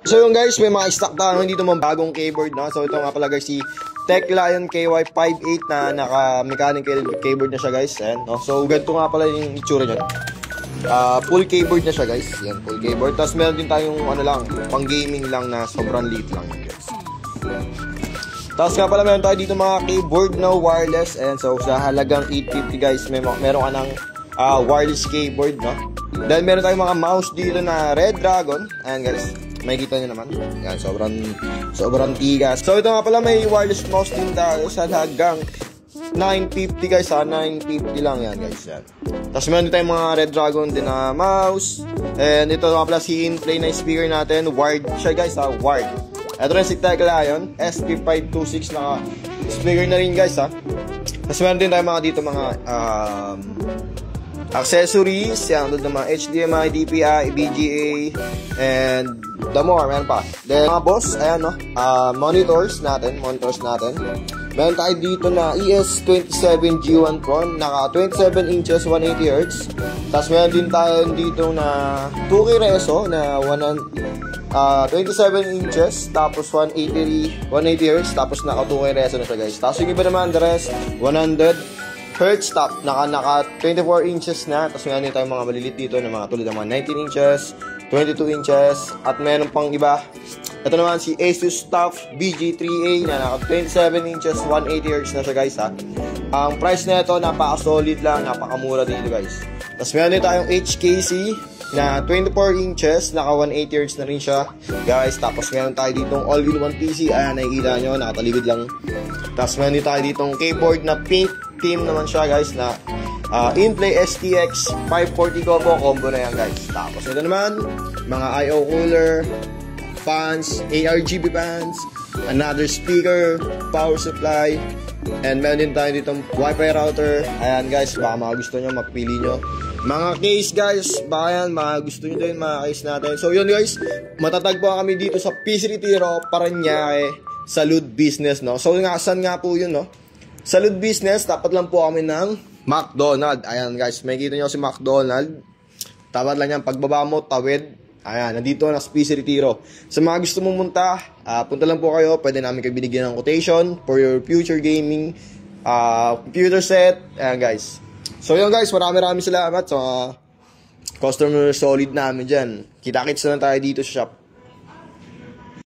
So yung guys, may mga stock tayo dito mga bagong keyboard, no? So ito nga pala guys, si TechLion KY58 na naka-mechanical keyboard na siya guys. Ayan, no? So ganito nga pala yung itsura niya. Full keyboard na siya guys. Yan, full keyboard. Tapos meron din tayong ano lang, pang gaming lang na sobrang liit lang guys. Tapos nga pala meron tayo dito mga keyboard na wireless. Ayan, so sa halagang 850 guys, meron ka ng wireless keyboard, no? Dahil meron tayong mga mouse dito na Red Dragon. Ayan guys, makikita nyo naman. Yan, sobrang tigas. So ito nga pala, may wireless mouse din tayo sa halagang 950 guys, 950 lang yan guys. Yan. Tapos meron din tayong mga Red Dragon din na mouse. And ito nga pala si in-play na speaker natin. Wired siya guys, wired. Ito rin si TechLion SP526 na speaker na rin guys, Tapos meron din tayong mga dito mga accessories, yan, doon mga HDMI, DPI, VGA, and the more, meron pa. Then, mga boss, ayan, no, monitors natin. Meron tayo dito na ES27G1 Pro, naka 27 inches, 180Hz. Tapos meron din tayo dito na 2K Reso na 27 inches, tapos 180Hz, tapos naka 2K Reso na siya guys. Tapos yung iba naman, the rest, 100 Hertz top, naka 24 inches na. Tapos meron din tayong mga malilit dito na mga tulad ng mga 19 inches, 22 inches, at meron pang iba. Ito naman si Asus TUF BG3A na naka 27 inches, 180Hz na siya guys, Ang price na ito, napaka-solid lang, napakamura dito guys. Tapos meron din tayong HKC na 24 inches, naka 180Hz na rin siya guys. Tapos meron tayo ditong all-in-one PC. Ayan, nakikita nyo, nakatalibid lang. Tapos meron din tayo ditong keyboard na pink team naman siya guys, na in-play STX 540 combo na yan guys. Tapos ito naman, mga I/O cooler, fans, ARGB fans, another speaker, power supply, and meron din tayo ditong Wi-Fi router. Ayan guys, baka mga gusto nyo, magpili nyo. Mga case guys, baka yan, mga gusto nyo din mga case natin. So yun guys, matatagpo kami dito sa PC Retiro, Parañaque, Salud Business, no? So saan nga po yun, no? Salud Business, tapat lang po kami ng McDonald. Ayan guys, makikita nyo si McDonald. Tapat lang yan, pagbaba mo, tawid. Ayan, nandito na sa PC Retiro. Sa mga gusto mong munta, punta lang po kayo. Pwede namin kayo binigyan ng quotation for your future gaming computer set. Ayan guys. So yun guys, maraming salamat sa customer solid namin dyan. Kita-kits na lang tayo dito sa shop.